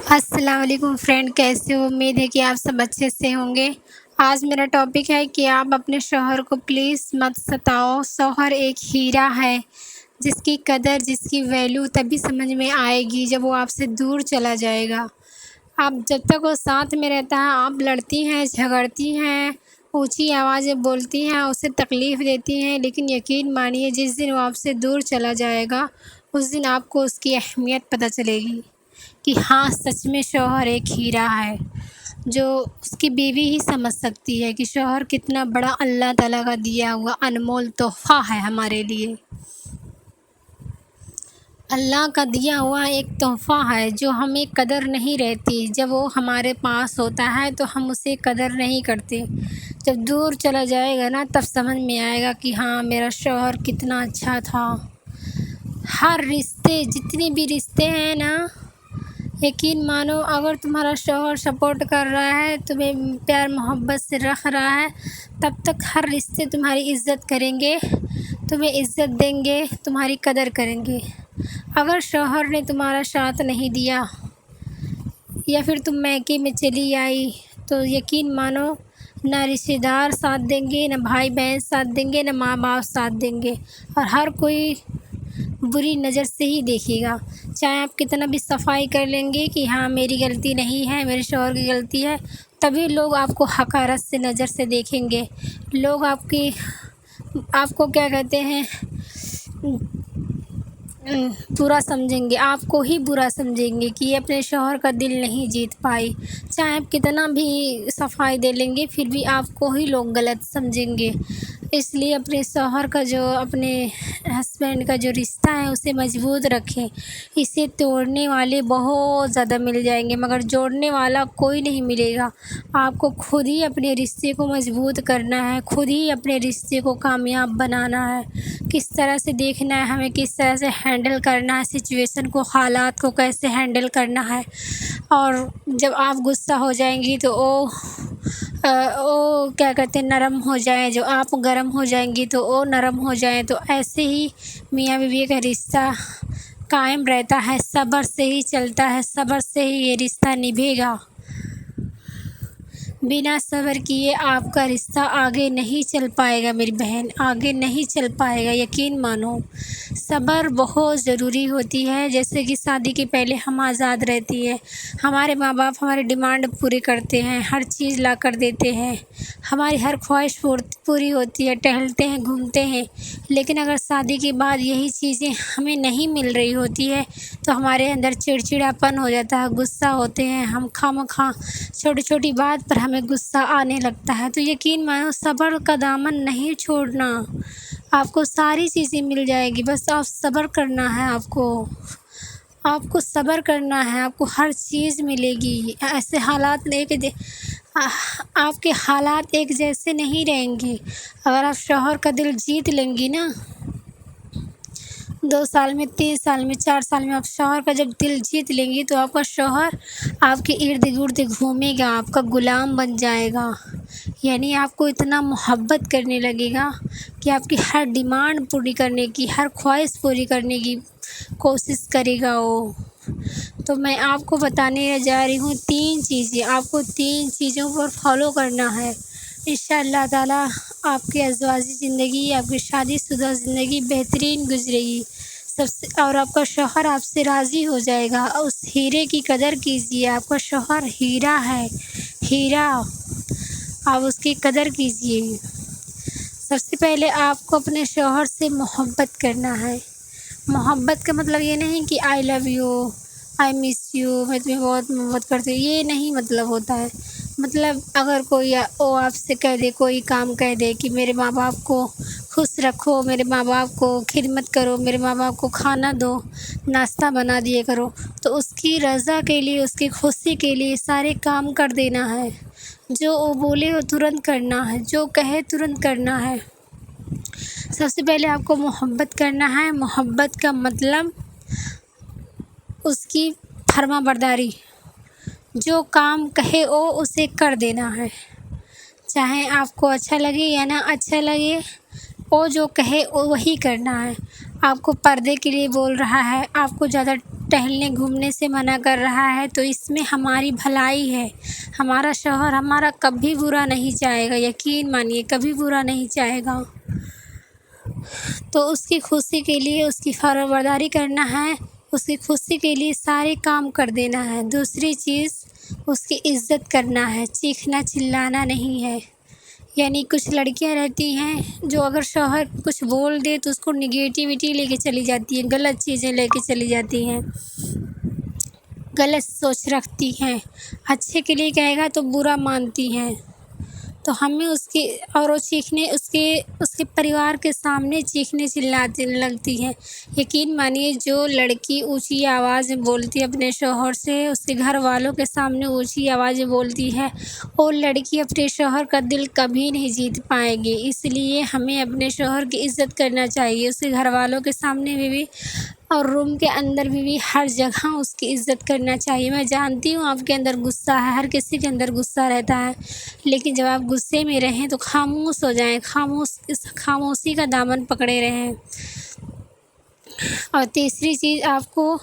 السلام علیکم فرینڈ، کیسے ہو؟ امید ہے کہ آپ سب اچھے سے ہوں گے۔ آج میرا ٹاپک ہے کہ آپ اپنے شوہر کو پلیز مت ستاؤ۔ شوہر ایک ہیرا ہے، جس کی قدر، جس کی ویلیو تبھی سمجھ میں آئے گی جب وہ آپ سے دور چلا جائے گا۔ آپ جب تک وہ ساتھ میں رہتا ہے، آپ لڑتی ہیں، جھگڑتی ہیں، اونچی آوازیں بولتی ہیں، اسے تکلیف دیتی ہیں، لیکن یقین مانیے جس دن وہ آپ سے دور چلا جائے گا، اس دن آپ کو اس کی اہمیت پتہ چلے گی کہ ہاں سچ میں شوہر ایک ہیرا ہے، جو اس کی بیوی ہی سمجھ سکتی ہے کہ شوہر کتنا بڑا اللہ تعالیٰ کا دیا ہوا انمول تحفہ ہے ہمارے لیے۔ اللہ کا دیا ہوا ایک تحفہ ہے جو ہمیں قدر نہیں رہتی۔ جب وہ ہمارے پاس ہوتا ہے تو ہم اسے قدر نہیں کرتے۔ جب دور چلا جائے گا نا، تب سمجھ میں آئے گا کہ ہاں میرا شوہر کتنا اچھا تھا۔ ہر رشتے، جتنے بھی رشتے ہیں نا، یقین مانو اگر تمہارا شوہر سپورٹ کر رہا ہے، تمہیں پیار محبت سے رکھ رہا ہے، تب تک ہر رشتے تمہاری عزت کریں گے، تمہیں عزت دیں گے، تمہاری قدر کریں گے۔ اگر شوہر نے تمہارا ساتھ نہیں دیا یا پھر تم میکے میں چلی آئی، تو یقین مانو نہ رشتہ دار ساتھ دیں گے، نہ بھائی بہن ساتھ دیں گے، نہ ماں باپ ساتھ دیں گے، اور ہر کوئی بری نظر سے ہی دیکھے گا۔ چاہے آپ کتنا بھی صفائی کر لیں گے کہ ہاں میری غلطی نہیں ہے، میرے شوہر کی غلطی ہے، تبھی لوگ آپ کو حقارت سے نظر سے دیکھیں گے۔ لوگ آپ کو کیا کہتے ہیں، برا سمجھیں گے، آپ کو ہی برا سمجھیں گے کہ یہ اپنے شوہر کا دل نہیں جیت پائی۔ چاہے آپ کتنا بھی صفائی دے لیں گے، پھر بھی آپ کو ہی لوگ غلط سمجھیں گے۔ اس لیے اپنے شوہر کا اپنے ہسبینڈ کا جو رشتہ ہے اسے مضبوط رکھیں۔ اسے توڑنے والے بہت زیادہ مل جائیں گے، مگر جوڑنے والا کوئی نہیں ملے گا۔ آپ کو خود ہی اپنے رشتے کو مضبوط کرنا ہے، خود ہی اپنے رشتے کو کامیاب بنانا ہے۔ کس طرح سے دیکھنا ہے ہمیں، کس طرح سے ہینڈل کرنا ہے سچویشن کو، حالات کو کیسے ہینڈل کرنا ہے۔ اور جب آپ غصہ ہو جائیں گی تو کیا کہتے ہیں، نرم ہو جائیں، جو آپ گرم ہو جائیں گی تو وہ نرم ہو جائیں، تو ایسے ہی میاں بیوی کا رشتہ قائم رہتا ہے۔ صبر سے ہی چلتا ہے، صبر سے ہی یہ رشتہ نبھے گا۔ بنا صبر کیے آپ کا رشتہ آگے نہیں چل پائے گا میری بہن، آگے نہیں چل پائے گا، یقین مانو۔ صبر بہت ضروری ہوتی ہے۔ جیسے کہ شادی کے پہلے ہم آزاد رہتی ہے، ہمارے ماں باپ ہماری ڈیمانڈ پوری کرتے ہیں، ہر چیز لا کر دیتے ہیں، ہماری ہر خواہش پوری ہوتی ہے، ٹہلتے ہیں، گھومتے ہیں۔ لیکن اگر شادی کے بعد یہی چیزیں ہمیں نہیں مل رہی ہوتی ہے تو ہمارے اندر چڑچڑاپن ہو جاتا ہے، غصہ ہوتے ہیں ہم، خواہ چھوٹی چھوٹی بات پر ہمیں غصہ آنے لگتا ہے۔ تو یقین مانو صبر کا دامن نہیں چھوڑنا، آپ کو ساری چیزیں مل جائے گی، بس آپ صبر کرنا ہے، آپ کو صبر کرنا ہے، آپ کو ہر چیز ملے گی۔ ایسے حالات نہیں کہ آپ کے حالات ایک جیسے نہیں رہیں گے۔ اگر آپ شوہر کا دل جیت لیں گی نا، 2 سال میں، 3 سال میں، 4 سال میں آپ شوہر کا جب دل جیت لیں گی، تو آپ کا شوہر آپ کے ارد گرد گھومے گا، آپ کا غلام بن جائے گا، یعنی آپ کو اتنا محبت کرنے لگے گا کہ آپ کی ہر ڈیمانڈ پوری کرنے کی، ہر خواہش پوری کرنے کی کوشش کرے گا وہ۔ تو میں آپ کو بتانے جا رہی ہوں 3 چیزیں، آپ کو 3 چیزوں پر فالو کرنا ہے۔ انشاءاللہ تعالیٰ آپ کی ازواجی زندگی، آپ کی شادی شدہ زندگی بہترین گزرے گی، اور آپ کا شوہر آپ سے راضی ہو جائے گا۔ اس ہیرے کی قدر کیجیے، آپ کا شوہر ہیرا ہے، ہیرا، آپ اس کی قدر کیجیے۔ سب سے پہلے آپ کو اپنے شوہر سے محبت کرنا ہے۔ محبت کا مطلب یہ نہیں کہ آئی love you, I miss you, میں تمہیں بہت محبت کرتی ہوں، یہ نہیں مطلب ہوتا ہے۔ مطلب اگر کوئی آپ سے کہہ دے، کوئی کام کہہ دے کہ میرے ماں باپ کو خوش رکھو، میرے ماں باپ کو خدمت کرو، میرے ماں باپ کو کھانا دو، ناشتہ بنا دیے کرو، تو اس کی رضا کے لیے، اس کی خوشی کے لیے سارے کام کر دینا ہے۔ جو وہ بولے وہ ترنت کرنا ہے، جو کہے ترنت کرنا ہے۔ سب سے پہلے آپ کو محبت کرنا ہے۔ محبت کا مطلب اس کی فرما برداری، جو کام کہے وہ اسے کر دینا ہے، چاہے آپ کو اچھا لگے یا نہ اچھا لگے، وہ جو کہے وہی کرنا ہے۔ آپ کو پردے کے لیے بول رہا ہے، آپ کو زیادہ ٹہلنے گھومنے سے منع کر رہا ہے تو اس میں ہماری بھلائی ہے۔ ہمارا شوہر ہمارا کبھی برا نہیں چاہے گا، یقین مانیے کبھی برا نہیں چاہے گا۔ تو اس کی خوشی کے لیے اس کی فرمانبرداری کرنا ہے، اس کی خوشی کے لیے سارے کام کر دینا ہے۔ دوسری چیز اس کی عزت کرنا ہے، چیخنا چلانا نہیں ہے۔ یعنی کچھ لڑکیاں رہتی ہیں جو اگر شوہر کچھ بول دے تو اس کو نگیٹیوٹی لے کے چلی جاتی ہیں، غلط چیزیں لے کے چلی جاتی ہیں، غلط سوچ رکھتی ہیں، اچھے کے لیے کہے گا تو برا مانتی ہیں۔ تو ہمیں اس کی اور وہ چیخنے اس کے پریوار کے سامنے چیخنے چلانے لگتی ہیں۔ یقین مانیے جو لڑکی اونچی آواز میں بولتی ہے اپنے شوہر سے، اس کے گھر والوں کے سامنے اونچی آواز میں بولتی ہے، وہ لڑکی اپنے شوہر کا دل کبھی نہیں جیت پائے گی۔ اس لیے ہمیں اپنے شوہر کی عزت کرنا چاہیے، اس کے گھر والوں کے سامنے بھی اور روم کے اندر بھی ہر جگہ اس کی عزت کرنا چاہیے۔ میں جانتی ہوں آپ کے اندر غصہ ہے، ہر کسی کے اندر غصہ رہتا ہے، لیکن جب آپ غصے میں رہیں تو خاموش ہو جائیں، خاموشی کا دامن پکڑے رہیں۔ اور تیسری چیز آپ کو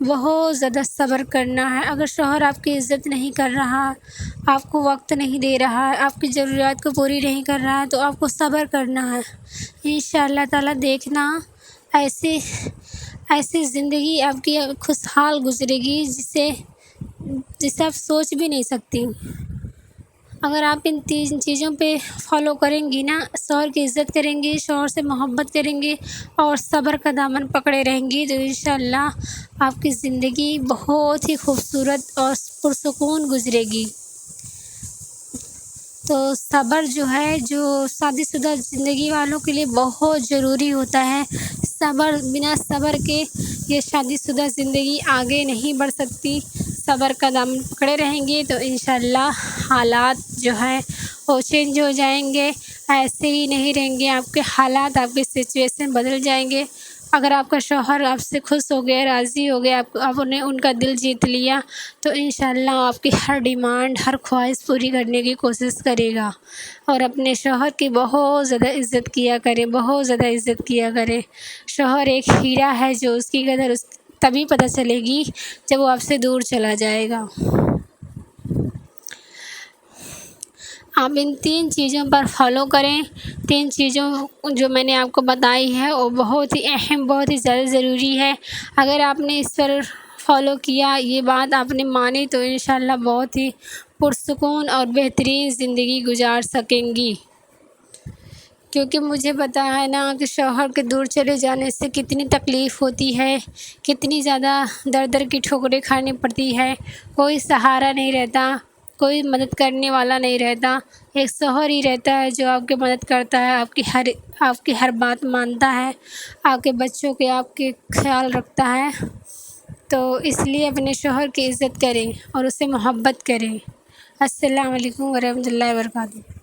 بہت زیادہ صبر کرنا ہے۔ اگر شوہر آپ کی عزت نہیں کر رہا، آپ کو وقت نہیں دے رہا ہے، آپ کی ضروریات کو پوری نہیں کر رہا ہے تو آپ کو صبر کرنا ہے۔ انشاءاللہ تعالیٰ دیکھنا ایسی زندگی آپ کی خوشحال گزرے گی جسے آپ سوچ بھی نہیں سکتی۔ اگر آپ ان 3 چیزوں پہ فالو کریں گی نا، شوہر کی عزت کریں گی، شوہر سے محبت کریں گی اور صبر کا دامن پکڑے رہیں گی تو انشاءاللہ آپ کی زندگی بہت ہی خوبصورت اور پرسکون گزرے گی۔ تو صبر جو ہے جو شادی شدہ زندگی والوں کے لیے بہت ضروری ہوتا ہے۔ بنا صبر کے یہ شادی شدہ زندگی آگے نہیں بڑھ سکتی۔ صبر کا دامن پکڑے رہیں گے تو انشاءاللہ حالات جو ہیں وہ چینج ہو جائیں گے، ایسے ہی نہیں رہیں گے آپ کے حالات، آپ کے سچویشن بدل جائیں گے۔ اگر آپ کا شوہر آپ سے خوش ہو گیا، راضی ہو گیا، آپ نے ان کا دل جیت لیا تو انشاءاللہ آپ کی ہر ڈیمانڈ، ہر خواہش پوری کرنے کی کوشش کرے گا۔ اور اپنے شوہر کی بہت زیادہ عزت کیا کریں، بہت زیادہ عزت کیا کریں۔ شوہر ایک ہیرا ہے جو اس کی قدر تبھی پتہ چلے گی جب وہ آپ سے دور چلا جائے گا۔ آپ ان 3 چیزوں پر فالو کریں۔ 3 چیزوں جو میں نے آپ کو بتائی ہے وہ بہت ہی اہم، بہت ہی زیادہ ضروری ہے۔ اگر آپ نے اس پر فالو کیا، یہ بات آپ نے مانی تو انشاءاللہ بہت ہی پرسکون اور بہترین زندگی گزار سکیں گی۔ کیونکہ مجھے پتہ ہے نا کہ شوہر کے دور چلے جانے سے کتنی تکلیف ہوتی ہے، کتنی زیادہ در کی ٹھوکریں کھانی پڑتی ہے، کوئی سہارا نہیں رہتا، کوئی مدد کرنے والا نہیں رہتا، ایک شوہر ہی رہتا ہے جو آپ کی مدد کرتا ہے، آپ کی ہر بات مانتا ہے، آپ کے بچوں کے آپ کے خیال رکھتا ہے۔ تو اس لیے اپنے شوہر کی عزت کریں اور اس سے محبت کریں۔ السلام علیکم ورحمۃ اللہ وبرکاتہ۔